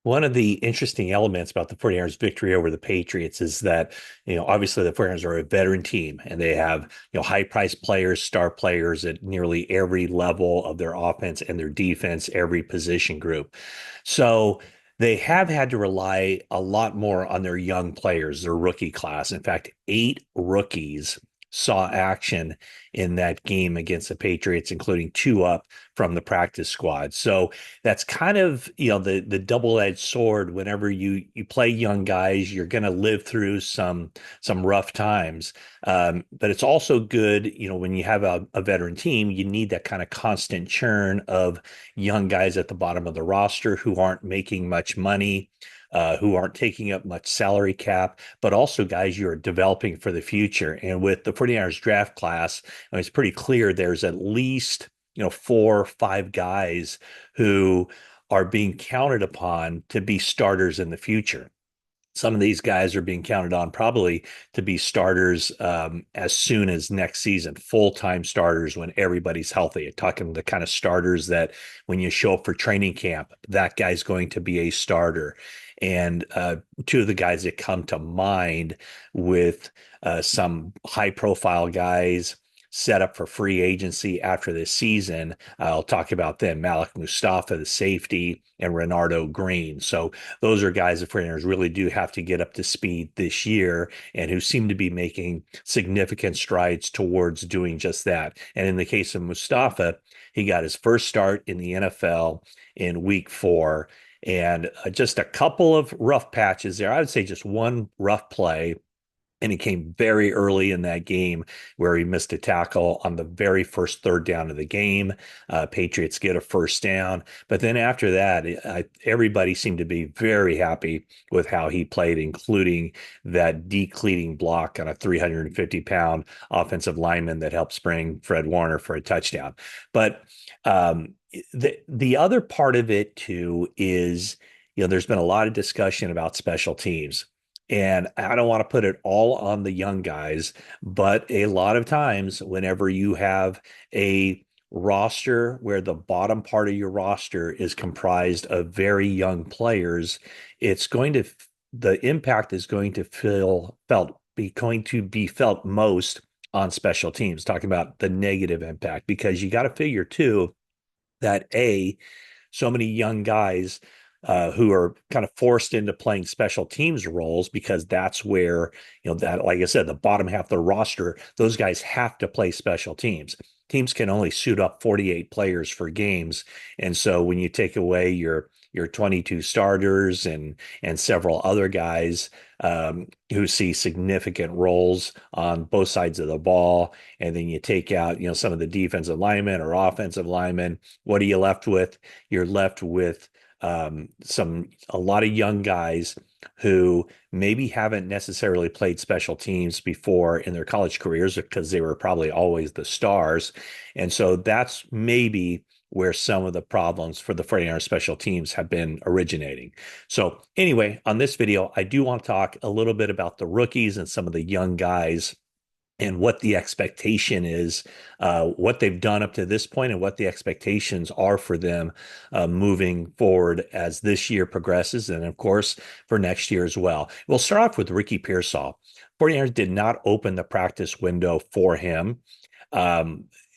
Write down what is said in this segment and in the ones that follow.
One of the interesting elements about the 49ers victory over the Patriots is that, obviously the 49ers are a veteran team and they have, high-priced players, star players at nearly every level of their offense and their defense, every position group. So they have had to rely a lot more on their young players, their rookie class. In fact, 8 rookies saw action in that game against the Patriots, including 2 up from the practice squad. So that's kind of the double-edged sword. Whenever you play young guys, you're going to live through some rough times, but it's also good, when you have a veteran team, you need that kind of constant churn of young guys at the bottom of the roster who aren't making much money, who aren't taking up much salary cap, but also guys you're developing for the future. And with the 49ers draft class, it's pretty clear there's at least 4 or 5 guys who are being counted upon to be starters in the future. Some of these guys are being counted on probably to be starters as soon as next season, full-time starters when everybody's healthy. I'm talking the kind of starters that when you show up for training camp, that guy's going to be a starter. And 2 of the guys that come to mind with some high-profile guys set up for free agency after this season. I'll talk about them: Malik Mustafa, the safety, and Renardo Green. So those are guys the 49ers really do have to get up to speed this year and who seem to be making significant strides towards doing just that. And in the case of Mustafa, he got his first start in the NFL in week 4. And just a couple of rough patches there. I would say just one rough play, and he came very early in that game where he missed a tackle on the very first third down of the game. Patriots get a first down. But then after that, everybody seemed to be very happy with how he played, including that decleating block on a 350-pound offensive lineman that helped spring Fred Warner for a touchdown. But the other part of it, too, is, there's been a lot of discussion about special teams. And I don't want to put it all on the young guys, but a lot of times, whenever you have a roster where the bottom part of your roster is comprised of very young players, the impact is going to be felt most on special teams, talking about the negative impact, because you got to figure too that so many young guys who are kind of forced into playing special teams roles, because that's where, that, like I said, the bottom half of the roster, those guys have to play special teams. Teams can only suit up 48 players for games. And so when you take away your 22 starters and several other guys who see significant roles on both sides of the ball, and then you take out, some of the defensive linemen or offensive linemen, what are you left with? You're left with a lot of young guys who maybe haven't necessarily played special teams before in their college careers because they were probably always the stars. And so that's maybe where some of the problems for the 49ers special teams have been originating. So anyway, on this video, I do want to talk a little bit about the rookies and some of the young guys and what the expectation is, what they've done up to this point, and what the expectations are for them moving forward as this year progresses, and of course for next year as well. We'll start off with Ricky Pearsall. 49ers did not open the practice window for him.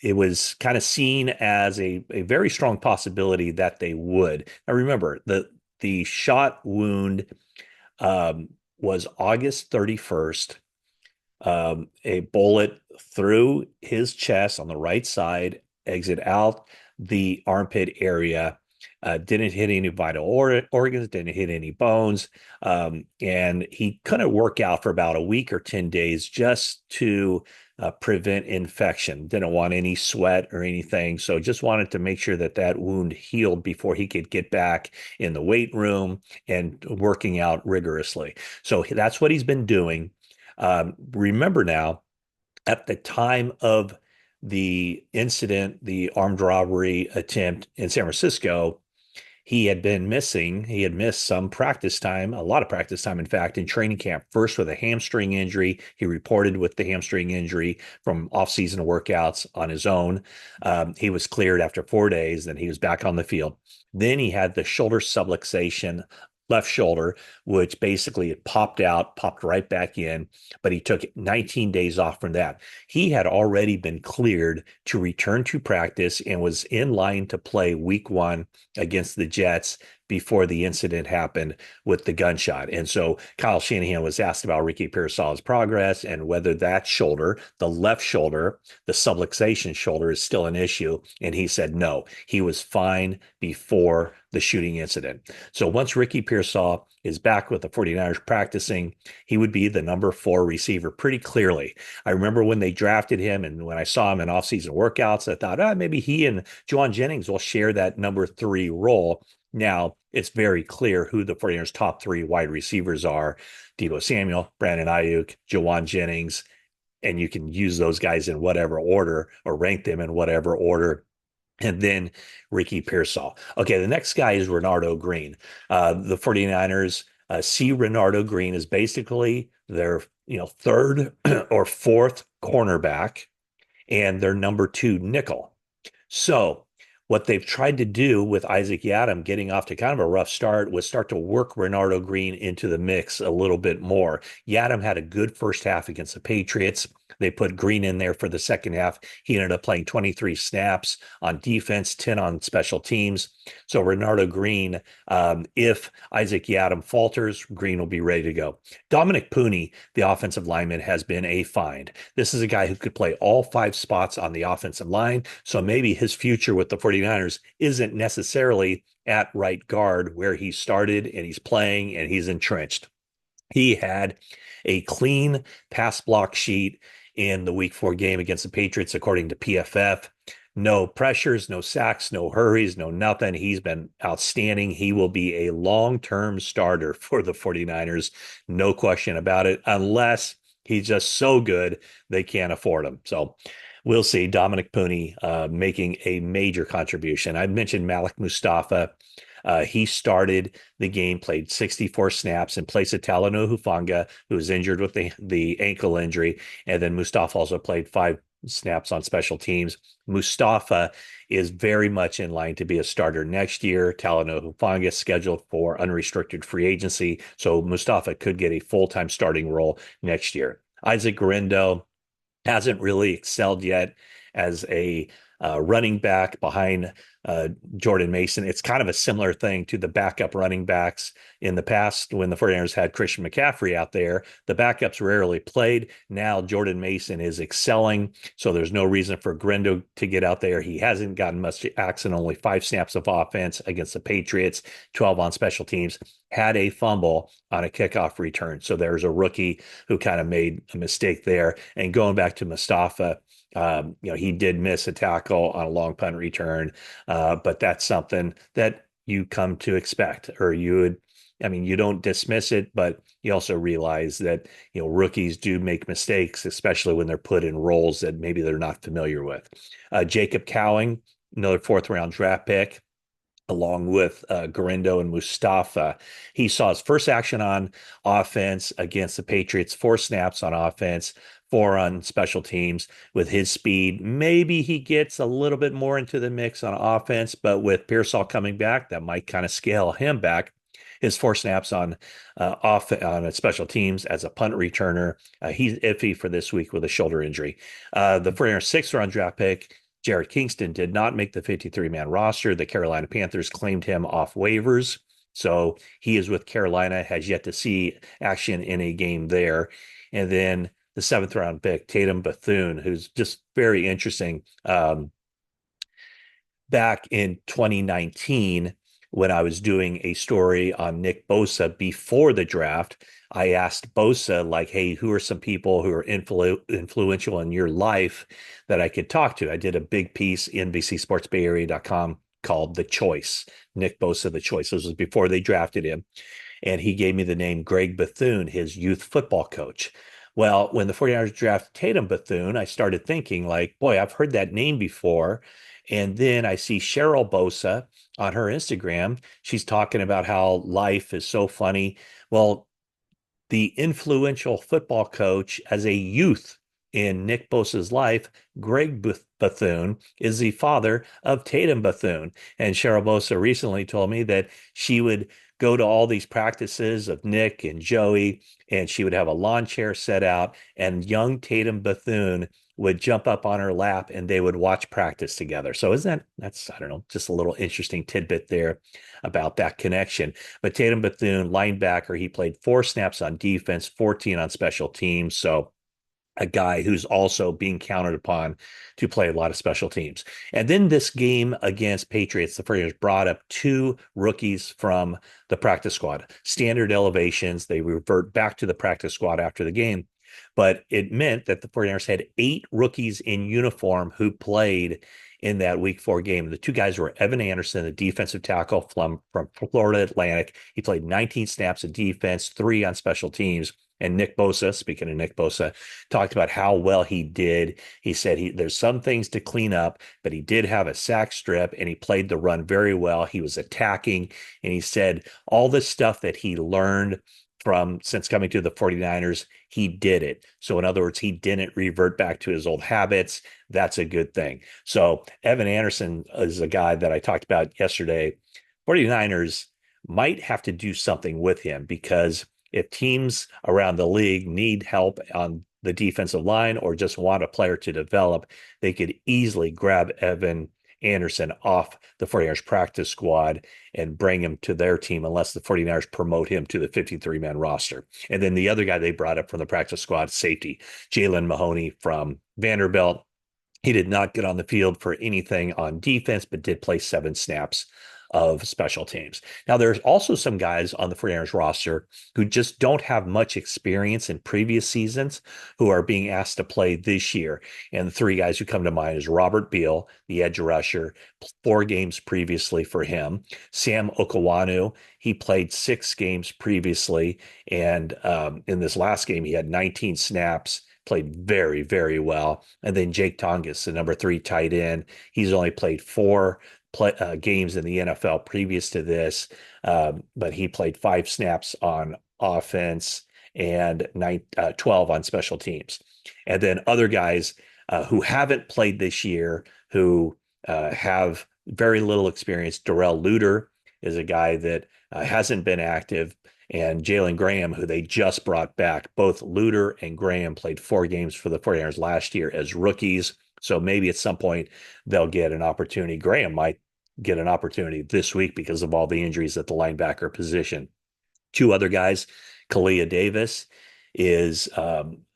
It was kind of seen as a very strong possibility that they would. Now remember, the shot wound was August 31st. A bullet through his chest on the right side, exit out the armpit area, didn't hit any vital organs, didn't hit any bones, and he couldn't work out for about a week or 10 days just to prevent infection. Didn't want any sweat or anything, so just wanted to make sure that wound healed before he could get back in the weight room and working out rigorously. So that's what he's been doing. Remember now, at the time of the incident, the armed robbery attempt in San Francisco, he had been missing. He had missed some practice time, a lot of practice time, in fact, in training camp. First with a hamstring injury. He reported with the hamstring injury from off-season workouts on his own. He was cleared after 4 days, then he was back on the field. Then he had the shoulder subluxation left shoulder, which basically it popped out, popped right back in, but he took 19 days off from that. He had already been cleared to return to practice and was in line to play week 1 against the Jets before the incident happened with the gunshot. And so Kyle Shanahan was asked about Ricky Pearsall's progress and whether that shoulder, the left shoulder, the subluxation shoulder, is still an issue. And he said no, he was fine before the shooting incident. So once Ricky Pearsall is back with the 49ers practicing, he would be the number 4 receiver pretty clearly. I remember when they drafted him and when I saw him in offseason workouts, I thought, maybe he and Juwan Jennings will share that number 3 role. Now, it's very clear who the 49ers' top 3 wide receivers are: Deebo Samuel, Brandon Ayuk, Juwan Jennings, and you can use those guys in whatever order or rank them in whatever order. And then Ricky Pearsall. Okay, the next guy is Renardo Green. The 49ers see Renardo Green as basically their third or fourth cornerback and their number 2 nickel. So what they've tried to do with Isaac Yiadom getting off to kind of a rough start was start to work Renardo Green into the mix a little bit more. Yiadom had a good first half against the Patriots. They put Green in there for the second half. He ended up playing 23 snaps on defense, 10 on special teams. So Renardo Green, if Isaac Yiadom falters, Green will be ready to go. Dominic Pooney, the offensive lineman, has been a find. This is a guy who could play all 5 spots on the offensive line. So maybe his future with the 49ers isn't necessarily at right guard where he started and he's playing and he's entrenched. He had a clean pass block sheet in the week 4 game against the Patriots, according to PFF. No pressures, no sacks, no hurries, no nothing. He's been outstanding. He will be a long-term starter for the 49ers. No question about it, unless he's just so good they can't afford him. So we'll see. Dominic Pooney making a major contribution. I mentioned Malik Mustafa. He started the game, played 64 snaps in place of Talanoa Hufanga, who was injured with the ankle injury. And then Mustafa also played 5 snaps on special teams. Mustafa is very much in line to be a starter next year. Talanoa Hufanga is scheduled for unrestricted free agency. So Mustafa could get a full-time starting role next year. Isaac Guerendo hasn't really excelled yet as a running back behind Jordan Mason. It's kind of a similar thing to the backup running backs in the past when the 49ers had Christian McCaffrey out there. The backups rarely played. Now Jordan Mason is excelling, so there's no reason for Guerendo to get out there. He hasn't gotten much action, only 5 snaps of offense against the Patriots, 12 on special teams, had a fumble on a kickoff return. So there's a rookie who kind of made a mistake there. And going back to Mustafa, he did miss a tackle on a long punt return, but that's something that you come to expect, or you don't dismiss it, but you also realize that, rookies do make mistakes, especially when they're put in roles that maybe they're not familiar with. Jacob Cowing, another 4th-round draft pick, along with Guerendo and Mustafa. He saw his first action on offense against the Patriots, 4 snaps on offense, 4 on special teams. With his speed, maybe he gets a little bit more into the mix on offense, but with Pearsall coming back, that might kind of scale him back. His 4 snaps on special teams as a punt returner. He's iffy for this week with a shoulder injury. The 49ers 6th-round draft pick, Jared Kingston, did not make the 53-man roster. The Carolina Panthers claimed him off waivers. So he is with Carolina, has yet to see action in a game there. And then the 7th-round pick, Tatum Bethune, who's just very interesting. Back in 2019, when I was doing a story on Nick Bosa before the draft, I asked Bosa, like, hey, who are some people who are influential in your life that I could talk to? I did a big piece, NBC Sports Bay Area.com, called The Choice, Nick Bosa, The Choice. This was before they drafted him. And he gave me the name Greg Bethune, his youth football coach. Well, when the 49ers drafted Tatum Bethune, I started thinking, like, boy, I've heard that name before. And then I see Cheryl Bosa on her Instagram. She's talking about how life is so funny. Well, the influential football coach as a youth in Nick Bosa's life, Greg Bethune, is the father of Tatum Bethune. And Cheryl Bosa recently told me that she would go to all these practices of Nick and Joey, and she would have a lawn chair set out, and young Tatum Bethune would jump up on her lap and they would watch practice together. So isn't that's, I don't know, just a little interesting tidbit there about that connection. But Tatum Bethune, linebacker, he played 4 snaps on defense, 14 on special teams. So a guy who's also being counted upon to play a lot of special teams. And then this game against Patriots, the 49ers brought up 2 rookies from the practice squad, standard elevations. They revert back to the practice squad after the game. But it meant that the 49ers had 8 rookies in uniform who played in that week 4 game. The 2 guys were Evan Anderson, the defensive tackle from Florida Atlantic. He played 19 snaps of defense, 3 on special teams. And Nick Bosa, speaking of Nick Bosa, talked about how well he did. He said there's some things to clean up, but he did have a sack strip and he played the run very well. He was attacking, and he said all this stuff that he learned from since coming to the 49ers, he did it. So in other words, he didn't revert back to his old habits. That's a good thing. So Evan Anderson is a guy that I talked about yesterday. 49ers might have to do something with him, because if teams around the league need help on the defensive line or just want a player to develop, they could easily grab Evan Anderson off the 49ers practice squad and bring him to their team, unless the 49ers promote him to the 53-man roster. And then the other guy they brought up from the practice squad, safety, Jalen Mahoney from Vanderbilt. He did not get on the field for anything on defense, but did play 7 snaps of special teams. Now, there's also some guys on the 49ers roster who just don't have much experience in previous seasons who are being asked to play this year. And the 3 guys who come to mind is Robert Beal, the edge rusher, 4 games previously for him. Sam Okawanu, he played 6 games previously. And in this last game, he had 19 snaps, played very, very well. And then Jake Tongas, the number 3 tight end, he's only played 4 games in the NFL previous to this, but he played 5 snaps on offense and 12 on special teams. And then other guys who haven't played this year, who have very little experience. Darrell Luter is a guy that hasn't been active, and Jalen Graham, who they just brought back. Both Luter and Graham played 4 games for the 49ers last year as rookies. So maybe at some point they'll get an opportunity. Graham might get an opportunity this week because of all the injuries at the linebacker position. 2 other guys, Kalia Davis is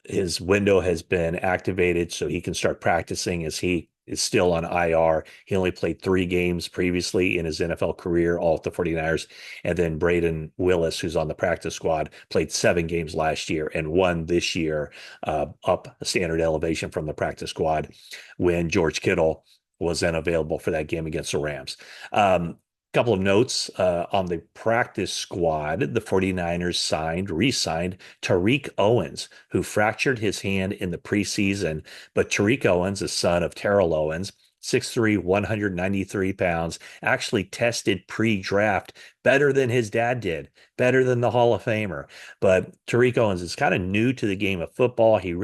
his window has been activated, so he can start practicing, as he is still on IR. He only played 3 games previously in his NFL career, all at the 49ers. And then Braden Willis, who's on the practice squad, played 7 games last year and 1 this year, up a standard elevation from the practice squad when George Kittle was then available for that game against the Rams. Couple of notes on the practice squad. The 49ers re-signed Tariq Owens, who fractured his hand in the preseason. But Tariq Owens, the son of Terrell Owens, 6'3", 193 pounds, actually tested pre-draft better than his dad did, better than the Hall of Famer. But Tariq Owens is kind of new to the game of football. He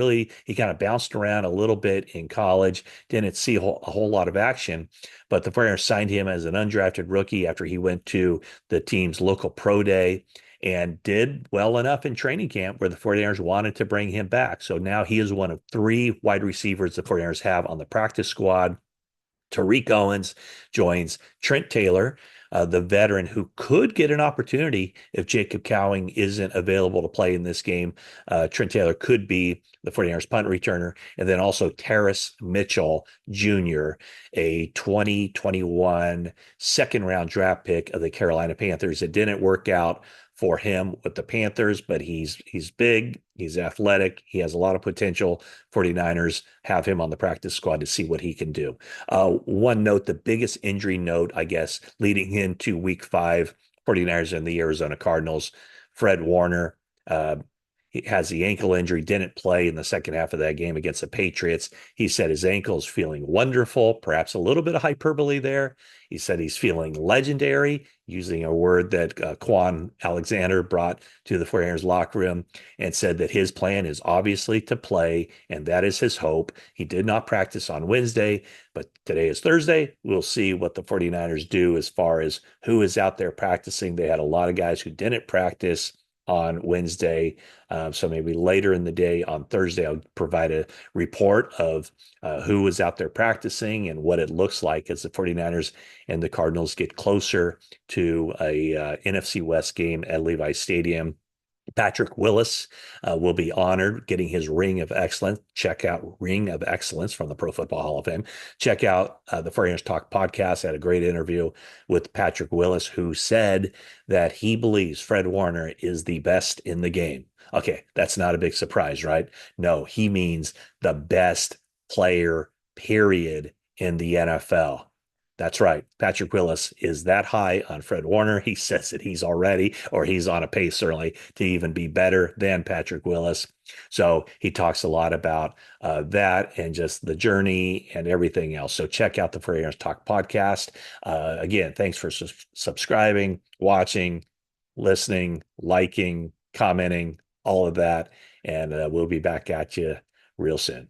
kind of bounced around a little bit in college, didn't see a whole lot of action. But the 49ers signed him as an undrafted rookie after he went to the team's local pro day and did well enough in training camp where the 49ers wanted to bring him back. So now he is one of 3 wide receivers the 49ers have on the practice squad. Tariq Owens joins Trent Taylor, the veteran who could get an opportunity if Jacob Cowing isn't available to play in this game. Trent Taylor could be the 49ers punt returner. And then also Terrace Mitchell Jr., a 2021 second-round draft pick of the Carolina Panthers. It didn't work out for him with the Panthers, but he's big, he's athletic, he has a lot of potential. 49ers have him on the practice squad to see what he can do. One note, the biggest injury note, I guess, leading into week 5, 49ers and the Arizona Cardinals, Fred Warner, He has the ankle injury, didn't play in the second half of that game against the Patriots. He said his ankle is feeling wonderful, perhaps a little bit of hyperbole there. He said he's feeling legendary, using a word that Quan Alexander brought to the 49ers locker room, and said that his plan is obviously to play, and that is his hope. He did not practice on Wednesday, but today is Thursday. We'll see what the 49ers do as far as who is out there practicing. They had a lot of guys who didn't practice on Wednesday. So maybe later in the day on Thursday, I'll provide a report of who was out there practicing and what it looks like as the 49ers and the Cardinals get closer to a NFC West game at Levi Stadium. Patrick Willis will be honored getting his Ring of Excellence. Check out Ring of Excellence from the Pro Football Hall of Fame. Check out the 49ers Talk podcast. I had a great interview with Patrick Willis, who said that he believes Fred Warner is the best in the game. Okay, that's not a big surprise, right? No, he means the best player, period, in the NFL. That's right. Patrick Willis is that high on Fred Warner. He says that he's already, or he's on a pace certainly to even be better than Patrick Willis. So he talks a lot about that and just the journey and everything else. So check out the 49ers Talk podcast. Again, thanks for subscribing, watching, listening, liking, commenting, all of that. And we'll be back at you real soon.